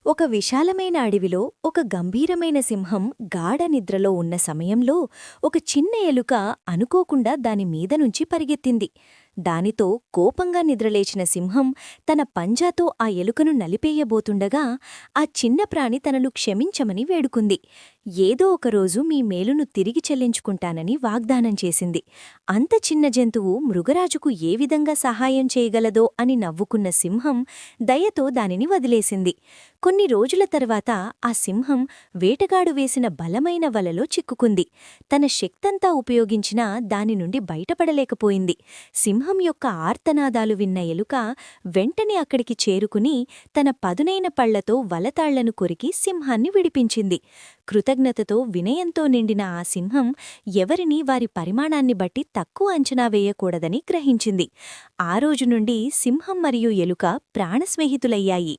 ఒక విశాలమైన అడవిలో ఒక గంభీరమైన సింహం గాఢ నిద్రలో ఉన్న సమయంలో ఒక చిన్న ఎలుక అనుకోకుండా దాని మీద నుంచి పరిగెత్తింది. దానితో కోపంగా నిద్రలేచిన సింహం తన పంజాతో ఆ ఎలుకను నలిపేయబోతుండగా ఆ చిన్న ప్రాణి తనను క్షమించమని వేడుకుంది. ఏదో ఒకరోజు మీ మేలును తిరిగి చెల్లించుకుంటానని వాగ్దానం చేసింది. అంత చిన్న జంతువు మృగరాజుకు ఏ విధంగా సహాయం చేయగలదో అని నవ్వుకున్న సింహం దయతో దానిని వదిలేసింది. కొన్ని రోజుల తర్వాత ఆ సింహం వేటగాడు వేసిన బలమైన వలలో చిక్కుకుంది. తన శక్తంతా ఉపయోగించినా దాని నుండి బయటపడలేకపోయింది. సింహం యొక్క ఆర్తనాదాలు విన్న ఎలుక వెంటనే అక్కడికి చేరుకుని తన పదునైన పళ్లతో వలతాళ్లను కొరికి సింహాన్ని విడిపించింది. కృతజ్ఞతతో వినయంతో నిండిన ఆ సింహం ఎవరినీ వారి పరిమాణాన్ని బట్టి తక్కువ అంచనా వేయకూడదని గ్రహించింది. ఆ రోజు నుండి సింహం మరియు ఎలుక ప్రాణస్నేహితులయ్యాయి.